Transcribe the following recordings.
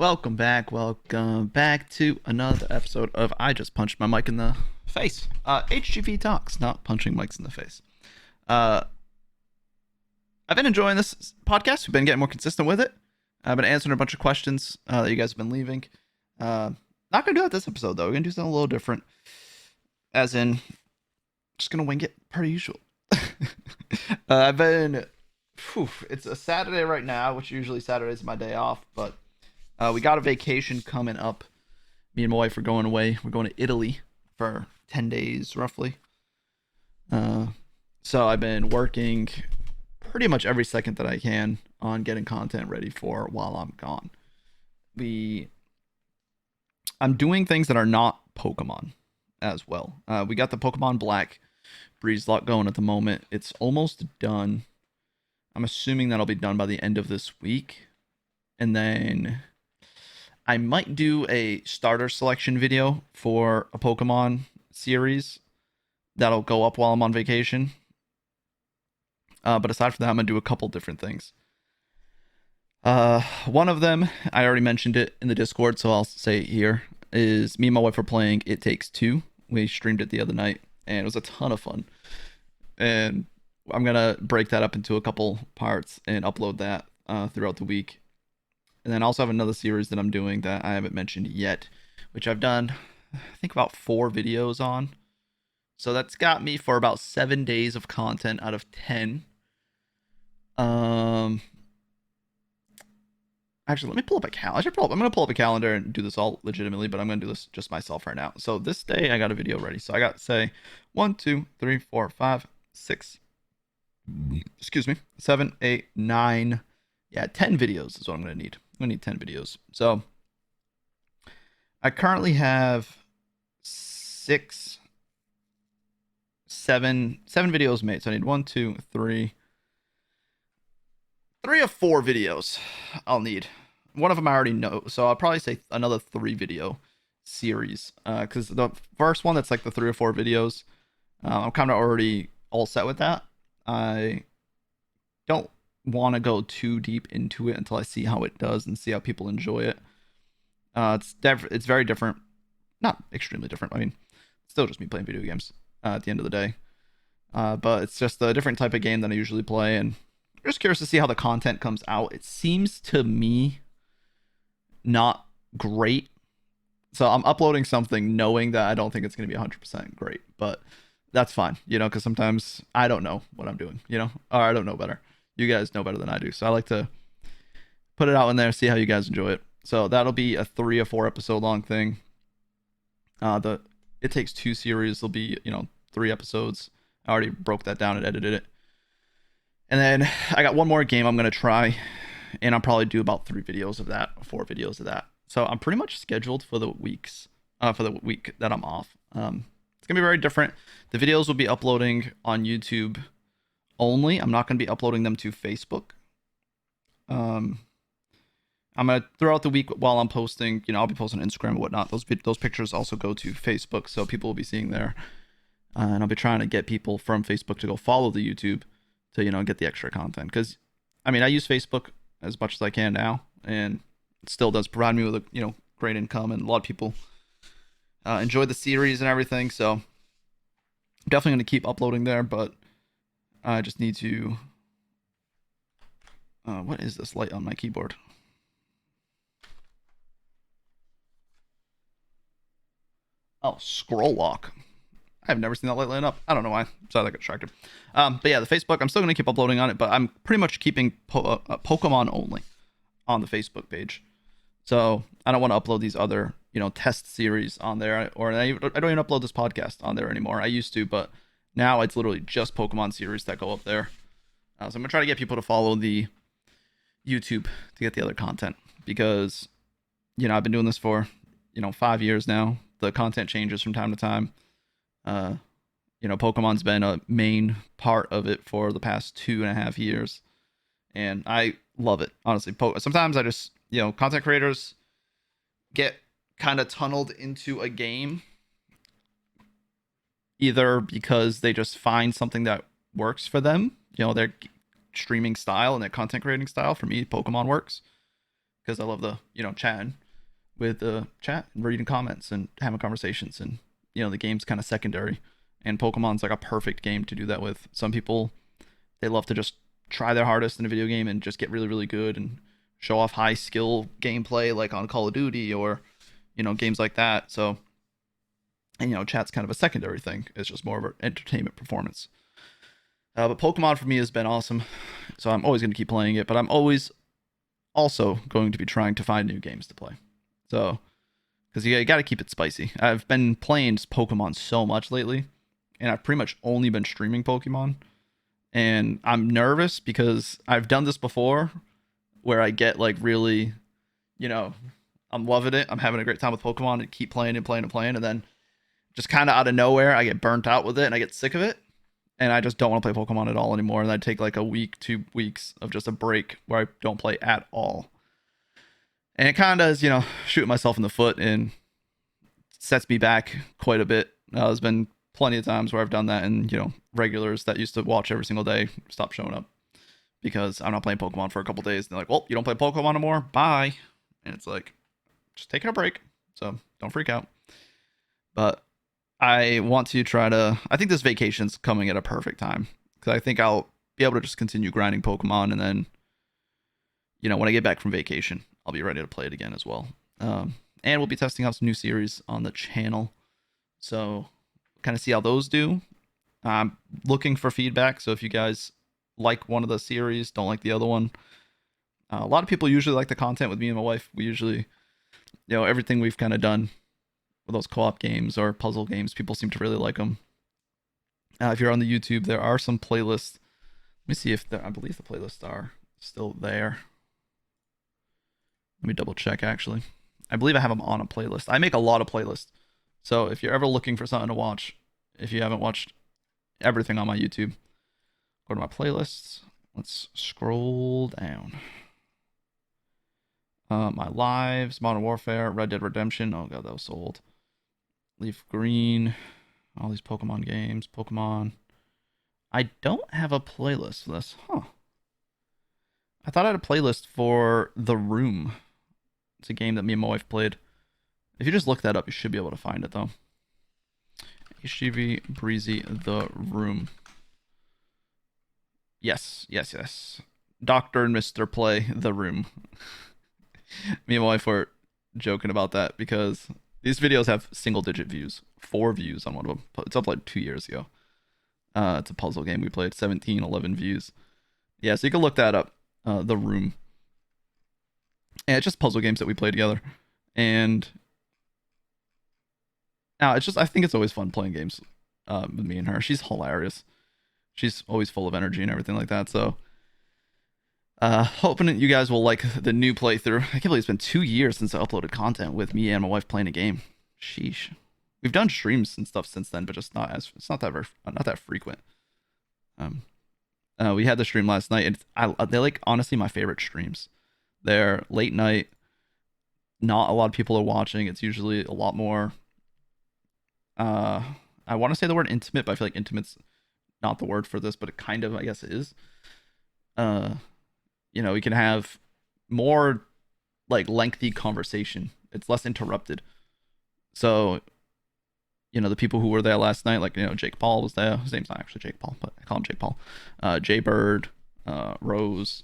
Welcome back. Welcome back to another episode of I Just Punched My Mic in the Face. HGV Talks, not punching mics in the face. Uh, I've been enjoying this podcast. We've been getting more consistent with it. I've been answering a bunch of questions that you guys have been leaving. Not going to do that this episode, though. We're going to do something a little different. As in, just going to wing it per usual. I've been... it's a Saturday right now, which usually Saturday's my day off, but we got a vacation coming up. Me and my wife are going away. We're going to Italy for 10 days, roughly. So I've been working pretty much every second that I can on getting content ready for while I'm gone. I'm doing things that are not Pokemon as well. We got the Pokemon Black Breeze Lock going at the moment. It's almost done. I'm assuming that'll be done by the end of this week. And then I might do a starter selection video for a Pokemon series that'll go up while I'm on vacation. But aside from that, I'm going to do a couple different things. One of them, I already mentioned it in the Discord, so I'll say it here, is me and my wife were playing It Takes Two. We streamed it the other night, and it was a ton of fun. And I'm going to break that up into a couple parts and upload that throughout the week. And then I also have another series that I'm doing that I haven't mentioned yet, which I've done, I think, about 4 videos on. So that's got me for about 7 days of content out of 10. Actually, let me pull up a calendar. I'm going to pull up a calendar and do this all legitimately, but I'm going to do this just myself right now. So this day, I got a video ready. So I got, say, 1, 2, 3, 4, 5, 6, excuse me, 7, 8, 9, yeah, 10 videos is what I'm going to need. I'm going to need 10 videos. So I currently have 7 videos made. So I need 1, 2, 3 or 4 videos I'll need. One of them I already know, so I'll probably say another 3 video series. Because the first one, that's like the 3 or 4 videos, I'm kind of already all set with that. I don't want to go too deep into it until I see how it does and see how people enjoy it. It's very different. Not extremely different. I mean, it's still just me playing video games at the end of the day. But it's just a different type of game than I usually play, and I'm just curious to see how the content comes out. It seems to me not great. So I'm uploading something knowing that I don't think it's going to be 100% great, but that's fine, because sometimes I don't know what I'm doing, or I don't know better. You guys know better than I do. So I like to put it out in there, see how you guys enjoy it. So that'll be a 3 or 4 episode long thing. The It Takes Two series will be, 3 episodes. I already broke that down and edited it. And then I got one more game I'm going to try, and I'll probably do about 3 videos of that, 4 videos of that. So I'm pretty much scheduled for the week that I'm off. It's going to be very different. The videos will be uploading on YouTube only. I'm not going to be uploading them to Facebook. I'm going to, throughout the week while I'm posting, I'll be posting on Instagram and whatnot. Those pictures also go to Facebook, so people will be seeing there. And I'll be trying to get people from Facebook to go follow the YouTube to, get the extra content. Because, I use Facebook as much as I can now, and it still does provide me with a, great income, and a lot of people enjoy the series and everything. So I'm definitely going to keep uploading there, but I just need to... what is this light on my keyboard? Oh, scroll lock. I've never seen that light line up. I don't know why. Sorry, I got distracted. But yeah, the Facebook, I'm still going to keep uploading on it, but I'm pretty much keeping Pokemon only on the Facebook page. So I don't want to upload these other, test series on there, or I don't even upload this podcast on there anymore. I used to, but now it's literally just Pokemon series that go up there. So I'm going to try to get people to follow the YouTube to get the other content, because, I've been doing this for, 5 years now. The content changes from time to time. Pokemon's been a main part of it for the past 2.5 years, and I love it, honestly. Sometimes I just, content creators get kind of tunneled into a game, either because they just find something that works for them, their streaming style and their content creating style. For me, Pokemon works. because I love the, chatting with the chat and reading comments and having conversations, and the game's kind of secondary, and Pokemon's like a perfect game to do that with. Some people, they love to just try their hardest in a video game and just get really really good and show off high skill gameplay like on Call of Duty or games like that. So, and chat's kind of a secondary thing. It's just more of an entertainment performance. But Pokemon for me has been awesome, so I'm always going to keep playing it. But I'm always also going to be trying to find new games to play. So, because you got to keep it spicy. I've been playing Pokemon so much lately, and I've pretty much only been streaming Pokemon. And I'm nervous because I've done this before, where I get like really, I'm loving it. I'm having a great time with Pokemon and keep playing and playing and playing, and then just kind of out of nowhere, I get burnt out with it and I get sick of it, and I just don't want to play Pokemon at all anymore. And I take like a week, 2 weeks of just a break where I don't play at all. And it kind of is, shooting myself in the foot and sets me back quite a bit. There's been plenty of times where I've done that, and regulars that used to watch every single day stop showing up because I'm not playing Pokemon for a couple days. And they're like, "Well, you don't play Pokemon anymore. Bye." And it's like, just taking a break. So don't freak out. But I want to try to. I think this vacation's coming at a perfect time because I think I'll be able to just continue grinding Pokemon, and then, when I get back from vacation, I'll be ready to play it again as well. And we'll be testing out some new series on the channel, so kind of see how those do. I'm looking for feedback, so if you guys like one of the series, don't like the other one. A lot of people usually like the content with me and my wife. We usually, everything we've kind of done with those co-op games or puzzle games, people seem to really like them. If you're on the YouTube, there are some playlists. Let me see if I believe the playlists are still there. Let me double check, actually. I believe I have them on a playlist. I make a lot of playlists. So if you're ever looking for something to watch, if you haven't watched everything on my YouTube, go to my playlists. Let's scroll down. My lives, Modern Warfare, Red Dead Redemption. Oh god, that was so old. Leaf Green, all these Pokemon games, Pokemon. I don't have a playlist for this, huh? I thought I had a playlist for The Room. It's a game that me and my wife played. If you just look that up, you should be able to find it though. HGV Breezy The Room. Yes. Dr. and Mr. play The Room. Me and my wife were joking about that because these videos have single digit views. 4 views on one of them. It's up like 2 years ago. It's a puzzle game we played. 11 views. Yeah, so you can look that up. The Room. And it's just puzzle games that we play together. And now it's just, I think it's always fun playing games with me and her. She's hilarious. She's always full of energy and everything like that. So hoping that you guys will like the new playthrough. I can't believe it's been 2 years since I uploaded content with me and my wife playing a game. Sheesh. We've done streams and stuff since then, but just it's not that frequent. We had the stream last night, and they're like honestly my favorite streams. They're late night. Not a lot of people are watching. It's usually a lot more. I want to say the word intimate, but I feel like intimate's not the word for this, but it kind of, I guess, is. We can have more like lengthy conversation. It's less interrupted. So, the people who were there last night, like, Jake Paul was there. His name's not actually Jake Paul, but I call him Jake Paul. Jay Bird, Rose,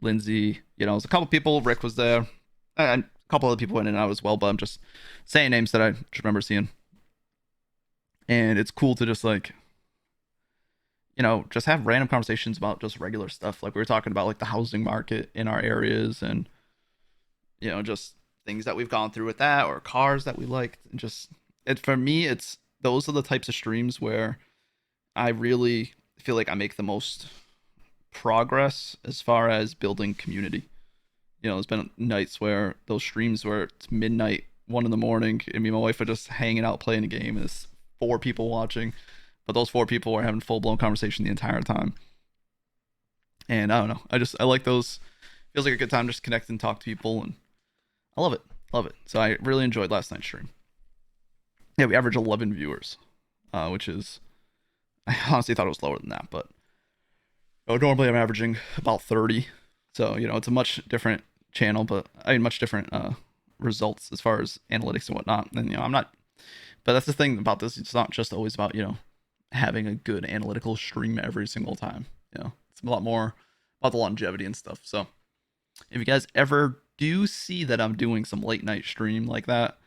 Lindsay, there's a couple people. Rick was there. And a couple other people in and out as well, but I'm just saying names that I just remember seeing. And it's cool to just like, just have random conversations about just regular stuff. Like we were talking about like the housing market in our areas and, just things that we've gone through with that or cars that we liked. And just, for me, those are the types of streams where I really feel like I make the most progress as far as building community. There's been nights where those streams where it's midnight, 1 in the morning, and me and my wife are just hanging out playing a game, and there's 4 people watching, but those 4 people are having full-blown conversation the entire time. And I don't know, I like those. Feels like a good time to just connect and talk to people, and I love it. So I really enjoyed last night's stream. Yeah, we averaged 11 viewers, which is, I honestly thought it was lower than that, but normally I'm averaging about 30. So, it's a much different channel, but I mean much different results as far as analytics and whatnot. And I'm not, but that's the thing about this. It's not just always about having a good analytical stream every single time. It's a lot more about the longevity and stuff. So if you guys ever do see that I'm doing some late night stream like that,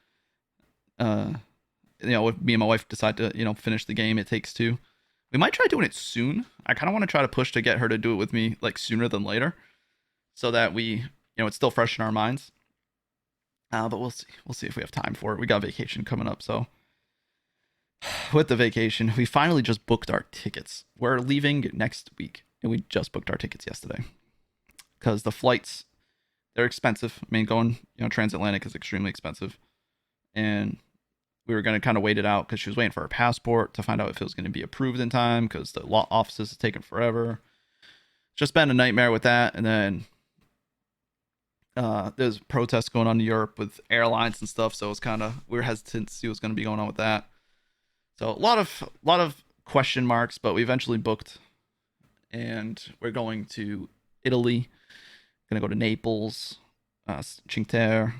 if me and my wife decide to finish the game It Takes Two, we might try doing it soon. I kind of want to try to push to get her to do it with me like sooner than later, so that we it's still fresh in our minds. But we'll see. We'll see if we have time for it. We got vacation coming up, so with the vacation, we finally just booked our tickets. We're leaving next week, and we just booked our tickets yesterday because the flights, they're expensive. I mean, going transatlantic is extremely expensive, and we were going to kind of wait it out because she was waiting for her passport to find out if it was going to be approved in time because the law offices is taking forever. Just been a nightmare with that, and then there's protests going on in Europe with airlines and stuff, so it's kind of we were hesitant to see what's going to be going on with that. So a lot of question marks, but we eventually booked, and we're going to Italy. Gonna go to Naples, Cinque Terre.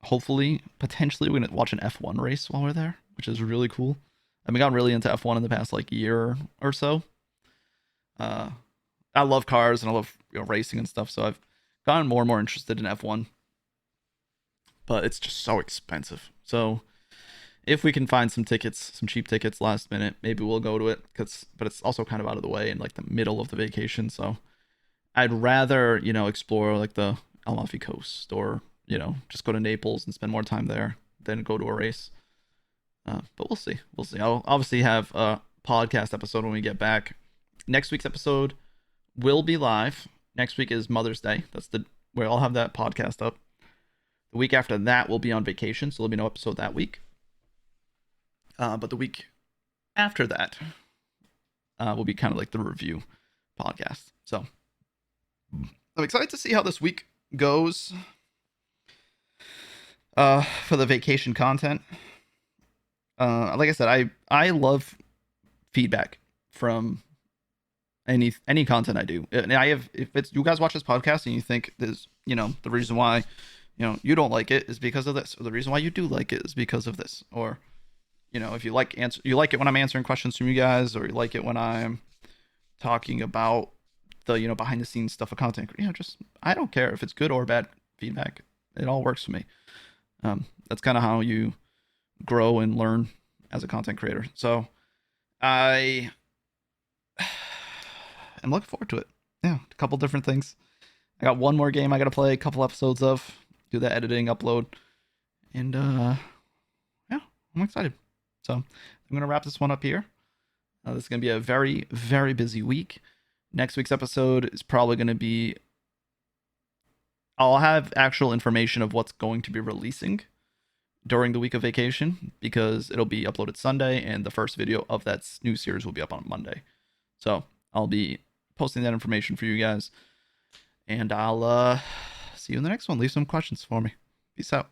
Hopefully, potentially, we're gonna watch an F1 race while we're there, which is really cool. I've been gotten really into F1 in the past like year or so. I love cars and I love racing and stuff, so I've gotten more and more interested in F1. But it's just so expensive. So if we can find some tickets, some cheap tickets last minute, maybe we'll go to it. But it's also kind of out of the way in like the middle of the vacation, so I'd rather explore like the Amalfi Coast or just go to Naples and spend more time there than go to a race. But we'll see. We'll see. I'll obviously have a podcast episode when we get back. Next week's episode will be live. Next week is Mother's Day. That's where I'll have that podcast up. The week after that we'll be on vacation, so there'll be no episode that week. But the week after that will be kind of like the review podcast. So I'm excited to see how this week goes for the vacation content. Like I said, I love feedback from any content I do. And if it's you guys watch this podcast and you think there's the reason why you don't like it is because of this, or the reason why you do like it is because of this, or if you like it when I'm answering questions from you guys, or you like it when I'm talking about the behind the scenes stuff of content, just I don't care if it's good or bad feedback. It all works for me. That's kind of how you grow and learn as a content creator. So I am looking forward to it. Yeah, a couple different things. I got one more game I gotta play, a couple episodes of, do the editing, upload, and yeah, I'm excited. So I'm gonna wrap this one up here. This is gonna be a very, very busy week. Next week's episode is probably gonna be, I'll have actual information of what's going to be releasing during the week of vacation, because it'll be uploaded Sunday and the first video of that new series will be up on Monday. So I'll be posting that information for you guys, and I'll see you in the next one. Leave some questions for me. Peace out.